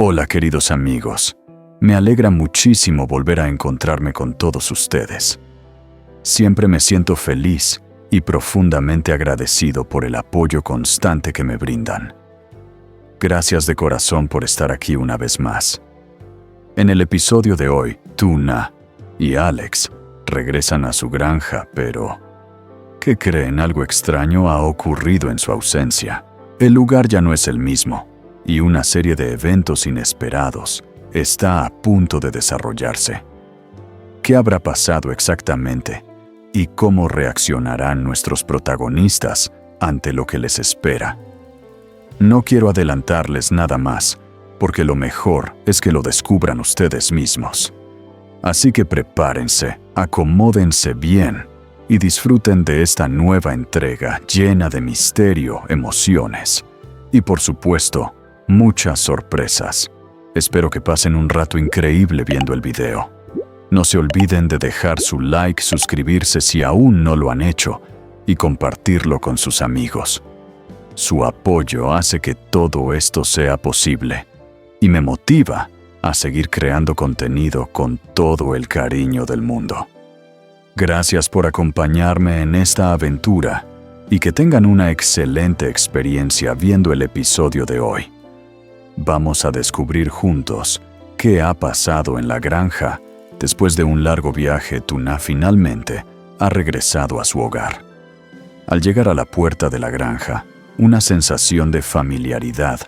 Hola queridos amigos, me alegra muchísimo volver a encontrarme con todos ustedes. Siempre me siento feliz y profundamente agradecido por el apoyo constante que me brindan. Gracias de corazón por estar aquí una vez más. En el episodio de hoy, Tuna y Alex regresan a su granja, pero ¿qué creen? Algo extraño ha ocurrido en su ausencia. El lugar ya no es el mismo, y una serie de eventos inesperados está a punto de desarrollarse. ¿Qué habrá pasado exactamente? ¿Y cómo reaccionarán nuestros protagonistas ante lo que les espera? No quiero adelantarles nada más, porque lo mejor es que lo descubran ustedes mismos. Así que prepárense, acomódense bien y disfruten de esta nueva entrega llena de misterio, emociones y, por supuesto, muchas sorpresas. Espero que pasen un rato increíble viendo el video. No se olviden de dejar su like, suscribirse si aún no lo han hecho y compartirlo con sus amigos. Su apoyo hace que todo esto sea posible y me motiva a seguir creando contenido con todo el cariño del mundo. Gracias por acompañarme en esta aventura y que tengan una excelente experiencia viendo el episodio de hoy. Vamos a descubrir juntos qué ha pasado en la granja. Después de un largo viaje, Tuna finalmente ha regresado a su hogar. Al llegar a la puerta de la granja, una sensación de familiaridad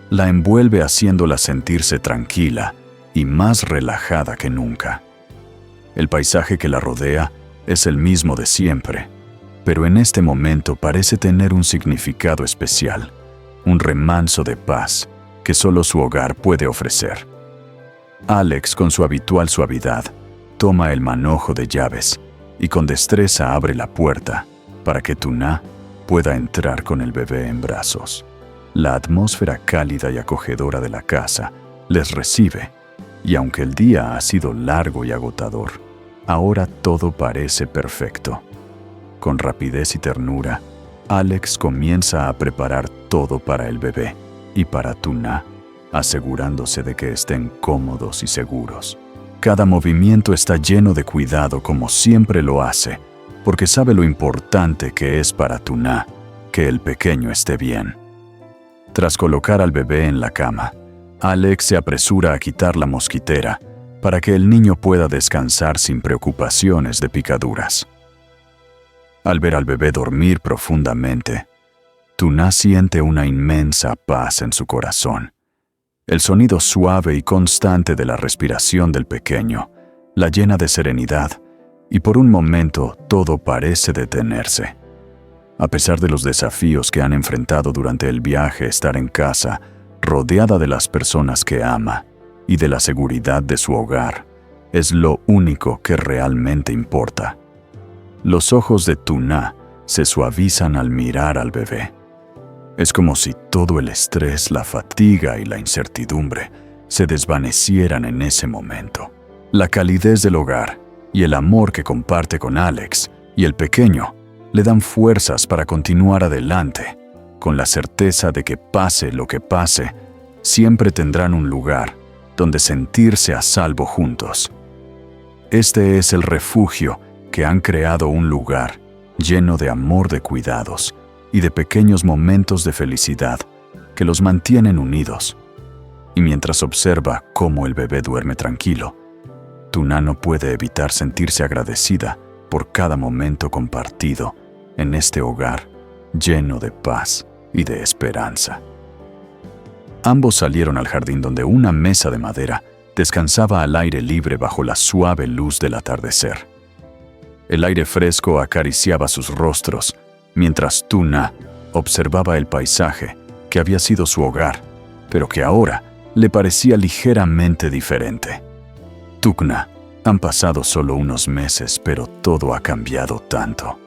la envuelve haciéndola sentirse tranquila y más relajada que nunca. El paisaje que la rodea es el mismo de siempre, pero en este momento parece tener un significado especial, un remanso de paz que solo su hogar puede ofrecer. Alex, con su habitual suavidad, toma el manojo de llaves y con destreza abre la puerta para que Tuna pueda entrar con el bebé en brazos. La atmósfera cálida y acogedora de la casa les recibe, y aunque el día ha sido largo y agotador, ahora todo parece perfecto. Con rapidez y ternura, Alex comienza a preparar todo para el bebé y para Tuna, asegurándose de que estén cómodos y seguros. Cada movimiento está lleno de cuidado como siempre lo hace, porque sabe lo importante que es para Tuna que el pequeño esté bien. Tras colocar al bebé en la cama, Alex se apresura a quitar la mosquitera para que el niño pueda descansar sin preocupaciones de picaduras. Al ver al bebé dormir profundamente, Tuna siente una inmensa paz en su corazón. El sonido suave y constante de la respiración del pequeño la llena de serenidad y por un momento todo parece detenerse. A pesar de los desafíos que han enfrentado durante el viaje, estar en casa, rodeada de las personas que ama y de la seguridad de su hogar, es lo único que realmente importa. Los ojos de Tuna se suavizan al mirar al bebé. Es como si todo el estrés, la fatiga y la incertidumbre se desvanecieran en ese momento. La calidez del hogar y el amor que comparte con Alex y el pequeño le dan fuerzas para continuar adelante, con la certeza de que pase lo que pase, siempre tendrán un lugar donde sentirse a salvo juntos. Este es el refugio que han creado, un lugar lleno de amor, de cuidados y de pequeños momentos de felicidad que los mantienen unidos. Y mientras observa cómo el bebé duerme tranquilo, Tuna no puede evitar sentirse agradecida por cada momento compartido en este hogar lleno de paz y de esperanza. Ambos salieron al jardín donde una mesa de madera descansaba al aire libre bajo la suave luz del atardecer. El aire fresco acariciaba sus rostros, mientras Tuna observaba el paisaje que había sido su hogar, pero que ahora le parecía ligeramente diferente. Tuna, han pasado solo unos meses, pero todo ha cambiado tanto.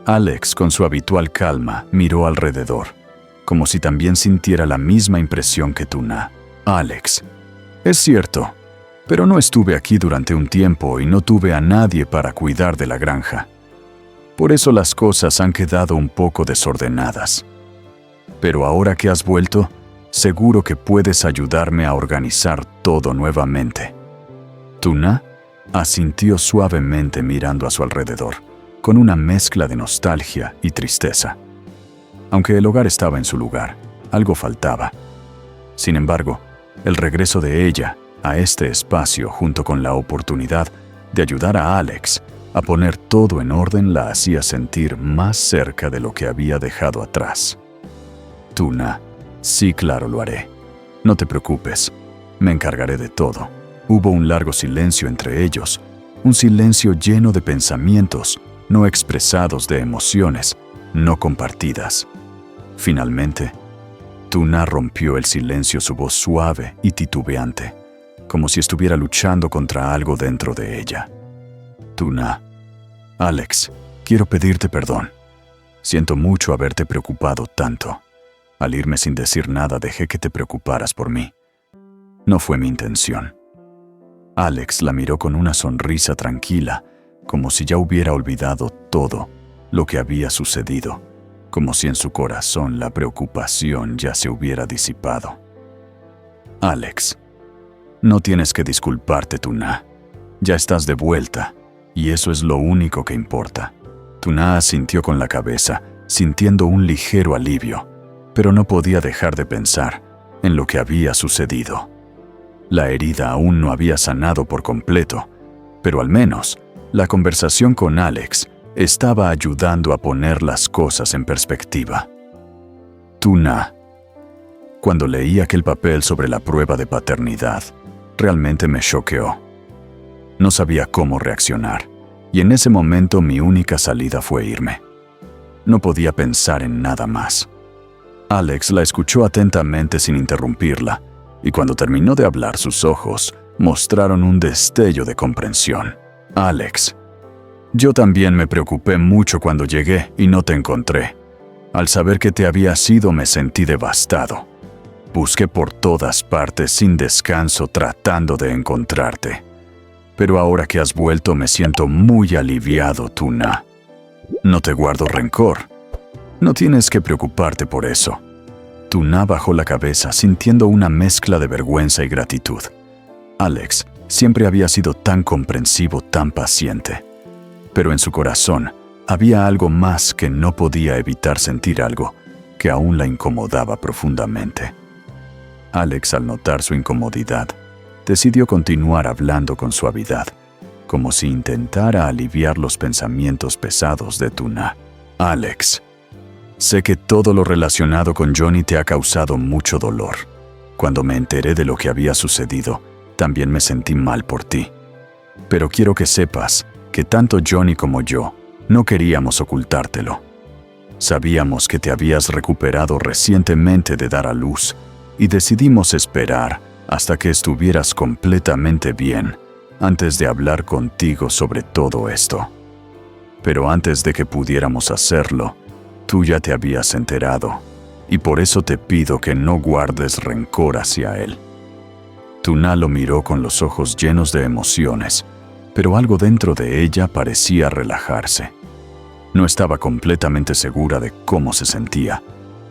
Alex, con su habitual calma, miró alrededor, como si también sintiera la misma impresión que Tuna. Alex, es cierto, pero no estuve aquí durante un tiempo y no tuve a nadie para cuidar de la granja. Por eso las cosas han quedado un poco desordenadas. Pero ahora que has vuelto, Seguro que puedes ayudarme a organizar todo nuevamente. Tuna asintió suavemente mirando a su alrededor, con una mezcla de nostalgia y tristeza. Aunque el hogar estaba en su lugar, algo faltaba. Sin embargo, el regreso de ella a este espacio junto con la oportunidad de ayudar a Alex a poner todo en orden la hacía sentir más cerca de lo que había dejado atrás. Tuna, sí, claro, lo haré. No te preocupes, me encargaré de todo. Hubo un largo silencio entre ellos, un silencio lleno de pensamientos no expresados, de emociones no compartidas. Finalmente, Tuna rompió el silencio, su voz suave y titubeante, como si estuviera luchando contra algo dentro de ella. Tuna, Alex, quiero pedirte perdón. Siento mucho haberte preocupado tanto. Al irme sin decir nada, dejé que te preocuparas por mí. No fue mi intención. Alex la miró con una sonrisa tranquila, como si ya hubiera olvidado todo lo que había sucedido, como si en su corazón la preocupación ya se hubiera disipado. Alex, no tienes que disculparte, Tuna. Ya estás de vuelta, y eso es lo único que importa. Tuna asintió con la cabeza, sintiendo un ligero alivio, pero no podía dejar de pensar en lo que había sucedido. La herida aún no había sanado por completo, pero al menos la conversación con Alex estaba ayudando a poner las cosas en perspectiva. Tuna. Cuando leí aquel papel sobre la prueba de paternidad, realmente me choqueó. No sabía cómo reaccionar, y en ese momento mi única salida fue irme. No podía pensar en nada más. Alex la escuchó atentamente sin interrumpirla, y cuando terminó de hablar sus ojos mostraron un destello de comprensión. Alex, yo también me preocupé mucho cuando llegué y no te encontré. Al saber que te habías ido me sentí devastado. Busqué por todas partes sin descanso tratando de encontrarte. Pero ahora que has vuelto me siento muy aliviado, Tuna. No te guardo rencor. No tienes que preocuparte por eso. Tuna bajó la cabeza sintiendo una mezcla de vergüenza y gratitud. Alex siempre había sido tan comprensivo, tan paciente. Pero en su corazón había algo más que no podía evitar sentir, algo que aún la incomodaba profundamente. Alex, al notar su incomodidad, decidió continuar hablando con suavidad, como si intentara aliviar los pensamientos pesados de Tuna. Alex, sé que todo lo relacionado con Johnny te ha causado mucho dolor. Cuando me enteré de lo que había sucedido, también me sentí mal por ti. Pero quiero que sepas que tanto Johnny como yo no queríamos ocultártelo. Sabíamos que te habías recuperado recientemente de dar a luz y decidimos esperar hasta que estuvieras completamente bien antes de hablar contigo sobre todo esto. Pero antes de que pudiéramos hacerlo, tú ya te habías enterado, y por eso te pido que no guardes rencor hacia él. Tuna lo miró con los ojos llenos de emociones, pero algo dentro de ella parecía relajarse. No estaba completamente segura de cómo se sentía,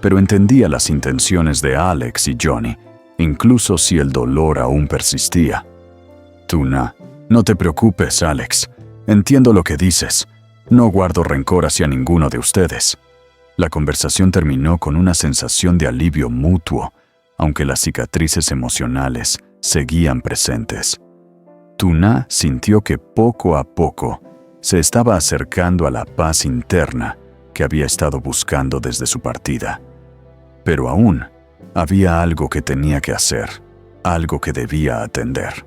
pero entendía las intenciones de Alex y Johnny, incluso si el dolor aún persistía. Tuna, no te preocupes, Alex. Entiendo lo que dices. No guardo rencor hacia ninguno de ustedes. La conversación terminó con una sensación de alivio mutuo, aunque las cicatrices emocionales seguían presentes. Tuna sintió que poco a poco se estaba acercando a la paz interna que había estado buscando desde su partida. Pero aún había algo que tenía que hacer, algo que debía atender.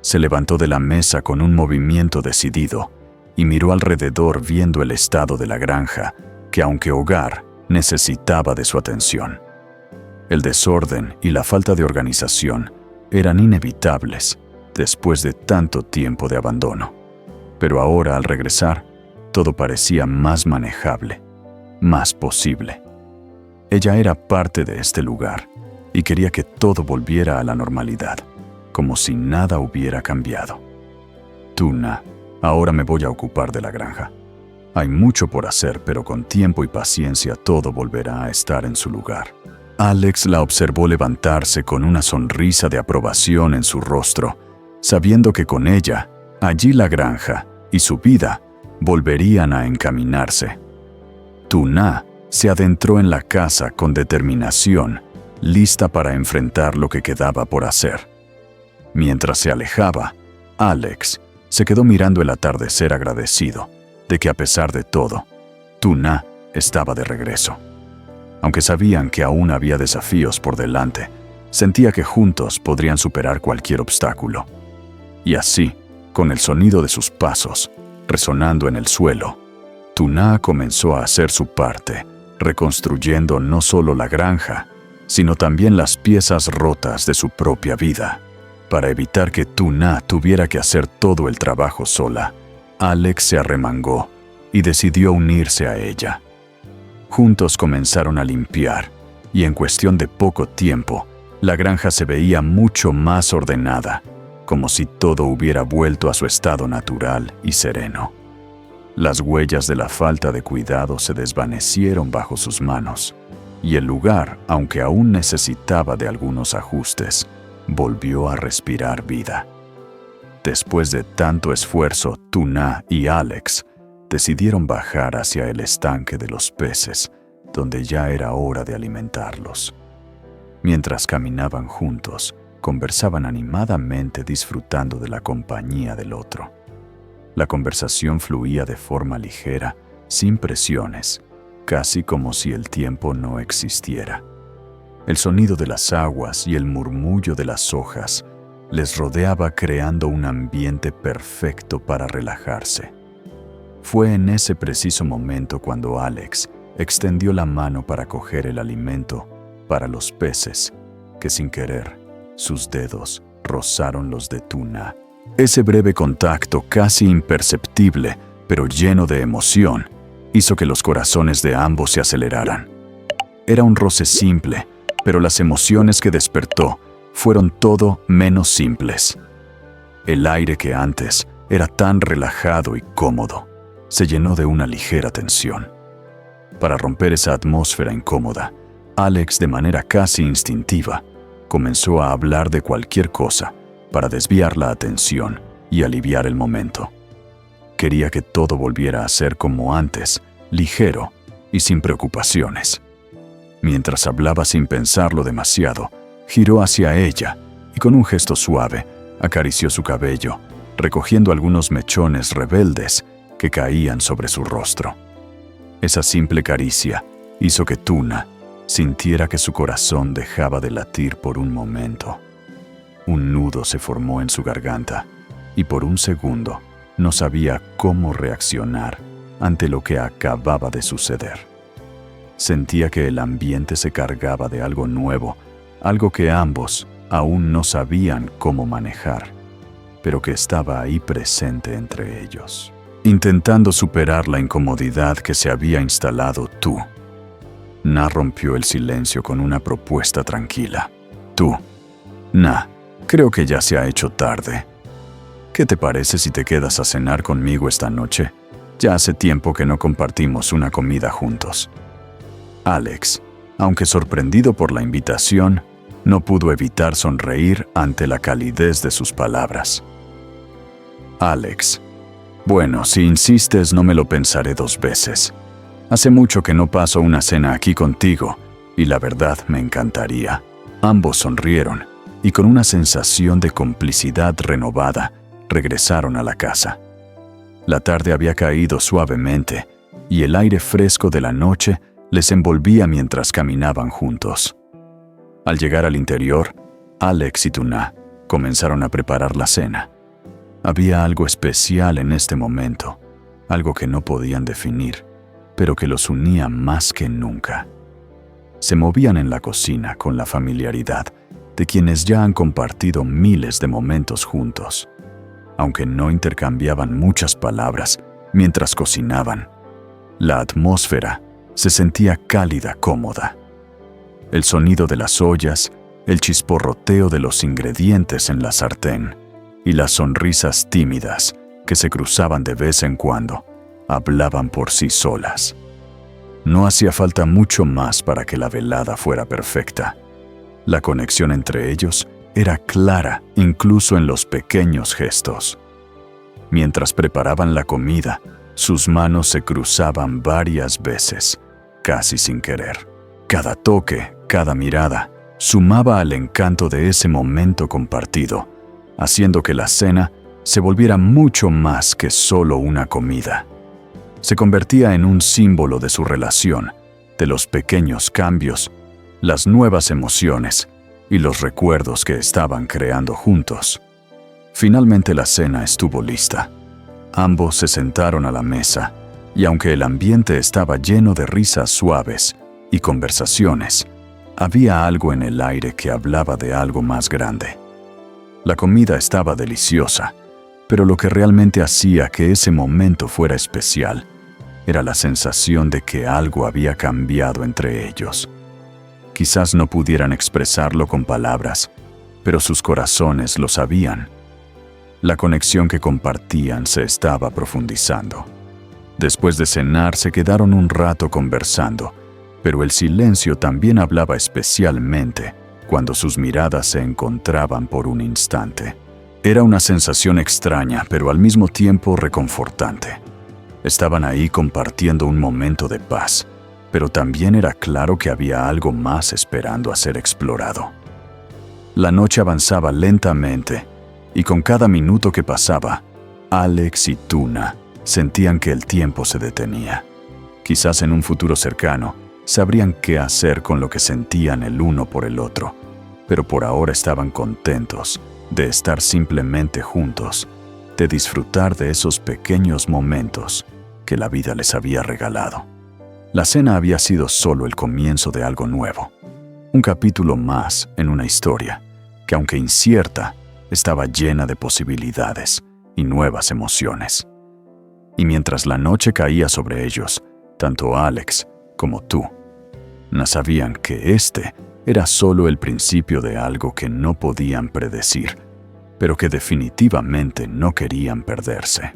Se levantó de la mesa con un movimiento decidido y miró alrededor viendo el estado de la granja, que aunque hogar, necesitaba de su atención. El desorden y la falta de organización eran inevitables después de tanto tiempo de abandono. Pero ahora, al regresar, todo parecía más manejable, más posible. Ella era parte de este lugar y quería que todo volviera a la normalidad, como si nada hubiera cambiado. Tuna, ahora me voy a ocupar de la granja. Hay mucho por hacer, pero con tiempo y paciencia todo volverá a estar en su lugar. Alex la observó levantarse con una sonrisa de aprobación en su rostro, sabiendo que con ella, allí la granja y su vida volverían a encaminarse. Tuna se adentró en la casa con determinación, lista para enfrentar lo que quedaba por hacer. Mientras se alejaba, Alex se quedó mirando el atardecer agradecido de que a pesar de todo, Tuna estaba de regreso. Aunque sabían que aún había desafíos por delante, sentía que juntos podrían superar cualquier obstáculo. Y así, con el sonido de sus pasos resonando en el suelo, Tuna comenzó a hacer su parte, reconstruyendo no solo la granja, sino también las piezas rotas de su propia vida. Para evitar que Tuna tuviera que hacer todo el trabajo sola, Alex se arremangó y decidió unirse a ella. Juntos comenzaron a limpiar, y en cuestión de poco tiempo, la granja se veía mucho más ordenada, como si todo hubiera vuelto a su estado natural y sereno. Las huellas de la falta de cuidado se desvanecieron bajo sus manos, y el lugar, aunque aún necesitaba de algunos ajustes, volvió a respirar vida. Después de tanto esfuerzo, Tuna y Alex decidieron bajar hacia el estanque de los peces, donde ya era hora de alimentarlos. Mientras caminaban juntos, conversaban animadamente disfrutando de la compañía del otro. La conversación fluía de forma ligera, sin presiones, casi como si el tiempo no existiera. El sonido de las aguas y el murmullo de las hojas les rodeaba creando un ambiente perfecto para relajarse. Fue en ese preciso momento cuando Alex extendió la mano para coger el alimento para los peces, que sin querer, sus dedos rozaron los de Tuna. Ese breve contacto, casi imperceptible, pero lleno de emoción, hizo que los corazones de ambos se aceleraran. Era un roce simple, pero las emociones que despertó fueron todo menos simples. El aire que antes era tan relajado y cómodo, se llenó de una ligera tensión. Para romper esa atmósfera incómoda, Alex, de manera casi instintiva, comenzó a hablar de cualquier cosa para desviar la atención y aliviar el momento. Quería que todo volviera a ser como antes, ligero y sin preocupaciones. Mientras hablaba sin pensarlo demasiado, giró hacia ella y con un gesto suave acarició su cabello, recogiendo algunos mechones rebeldes que caían sobre su rostro. Esa simple caricia hizo que Tuna sintiera que su corazón dejaba de latir por un momento. Un nudo se formó en su garganta y por un segundo no sabía cómo reaccionar ante lo que acababa de suceder. Sentía que el ambiente se cargaba de algo nuevo, algo que ambos aún no sabían cómo manejar, pero que estaba ahí presente entre ellos. Intentando superar la incomodidad que se había instalado, Tuna rompió el silencio con una propuesta tranquila. Tuna, creo que ya se ha hecho tarde. ¿Qué te parece si te quedas a cenar conmigo esta noche? Ya hace tiempo que no compartimos una comida juntos. Alex, aunque sorprendido por la invitación, no pudo evitar sonreír ante la calidez de sus palabras. Alex, bueno, si insistes no me lo pensaré dos veces. Hace mucho que no paso una cena aquí contigo, y la verdad me encantaría. Ambos sonrieron, y con una sensación de complicidad renovada, regresaron a la casa. La tarde había caído suavemente, y el aire fresco de la noche les envolvía mientras caminaban juntos. Al llegar al interior, Alex y Tuna comenzaron a preparar la cena. Había algo especial en este momento, algo que no podían definir, pero que los unía más que nunca. Se movían en la cocina con la familiaridad de quienes ya han compartido miles de momentos juntos. Aunque no intercambiaban muchas palabras mientras cocinaban, la atmósfera se sentía cálida, cómoda. El sonido de las ollas, el chisporroteo de los ingredientes en la sartén y las sonrisas tímidas que se cruzaban de vez en cuando hablaban por sí solas. No hacía falta mucho más para que la velada fuera perfecta. La conexión entre ellos era clara incluso en los pequeños gestos. Mientras preparaban la comida, sus manos se cruzaban varias veces, casi sin querer. Cada toque, cada mirada, sumaba al encanto de ese momento compartido, haciendo que la cena se volviera mucho más que solo una comida. Se convertía en un símbolo de su relación, de los pequeños cambios, las nuevas emociones y los recuerdos que estaban creando juntos. Finalmente la cena estuvo lista. Ambos se sentaron a la mesa, y aunque el ambiente estaba lleno de risas suaves y conversaciones, había algo en el aire que hablaba de algo más grande. La comida estaba deliciosa, pero lo que realmente hacía que ese momento fuera especial era la sensación de que algo había cambiado entre ellos. Quizás no pudieran expresarlo con palabras, pero sus corazones lo sabían. La conexión que compartían se estaba profundizando. Después de cenar se quedaron un rato conversando, pero el silencio también hablaba, especialmente cuando sus miradas se encontraban por un instante. Era una sensación extraña, pero al mismo tiempo reconfortante. Estaban ahí compartiendo un momento de paz, pero también era claro que había algo más esperando a ser explorado. La noche avanzaba lentamente, y con cada minuto que pasaba, Alex y Tuna sentían que el tiempo se detenía. Quizás en un futuro cercano sabrían qué hacer con lo que sentían el uno por el otro, pero por ahora estaban contentos de estar simplemente juntos, de disfrutar de esos pequeños momentos que la vida les había regalado. La cena había sido solo el comienzo de algo nuevo, un capítulo más en una historia que, aunque incierta, estaba llena de posibilidades y nuevas emociones. Y mientras la noche caía sobre ellos, tanto Alex como tú no sabían que este era solo el principio de algo que no podían predecir, pero que definitivamente no querían perderse.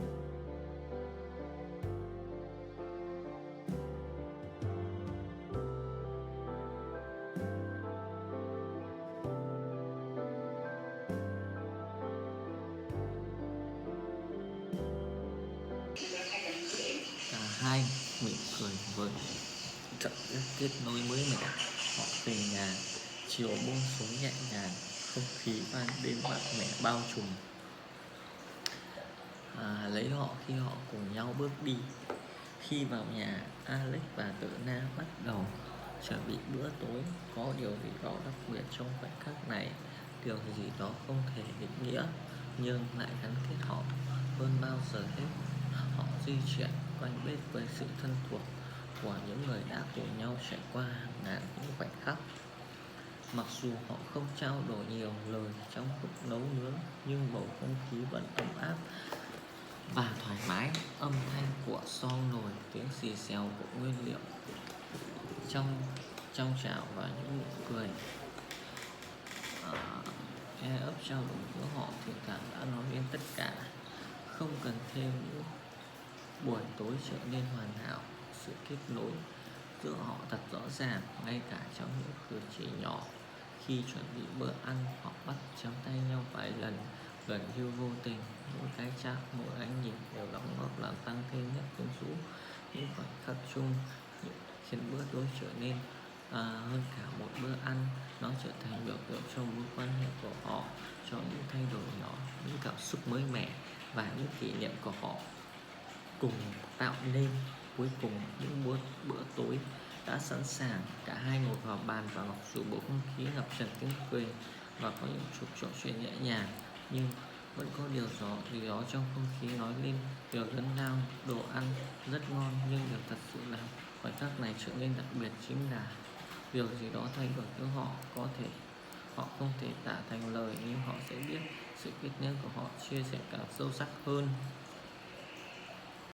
Cả hai mỉm cười với trận kết nối mới mẻ. Họ về nhà, chiều buông xuống nhẹ nhàng, không khí ban đêm mát mẻ bao trùm lấy họ khi họ cùng nhau bước đi. Khi vào nhà, Alex và Tử Na bắt đầu chuẩn bị bữa tối. Có điều gì đó đặc biệt trong khoảnh khắc này, điều gì đó không thể định nghĩa, nhưng lại gắn kết họ hơn bao giờ hết. Họ di chuyển quanh bếp với sự thân thuộc của những người đã cùng nhau trải qua hàng ngàn những khoảnh khắc. Mặc dù họ không trao đổi nhiều lời trong lúc nấu nướng, nhưng bầu không khí vẫn ấm áp và thoải mái. Âm thanh của xo nồi, tiếng xì xèo của nguyên liệu trong chảo và những nụ cười ấp trao đổi giữa họ thỉnh thoảng đã nói lên tất cả. Không cần thêm nữa, buổi tối trở nên hoàn hảo. Sự kết nối giữa họ thật rõ ràng, ngay cả trong những cử chỉ nhỏ. Khi chuẩn bị bữa ăn, họ bắt chéo tay nhau vài lần, gần như vô tình. Mỗi cái chạm, mỗi ánh nhìn đều đóng góp làm tăng thêm nét quyến rũ. Những khoảnh khắc chung khiến bữa tối trở nên hơn cả một bữa ăn. Nó trở thành biểu tượng cho mối quan hệ của họ, cho những thay đổi nhỏ, những cảm xúc mới mẻ và những kỷ niệm của họ cùng tạo nên. Cuối cùng những bữa tối đã sẵn sàng. Cả hai ngồi vào bàn, và mặc dù bầu không khí ngập tràn tiếng cười và có những cuộc trò chuyện nhẹ nhàng, nhưng vẫn có điều gì đó trong không khí nói lên điều lớn lao. Đồ ăn rất ngon, nhưng điều thật sự làm khoảnh khắc này trở nên đặc biệt chính là điều gì đó thay đổi với họ. Họ không thể tả thành lời, nhưng họ sẽ biết sự kết nối của họ chia sẻ càng sâu sắc hơn.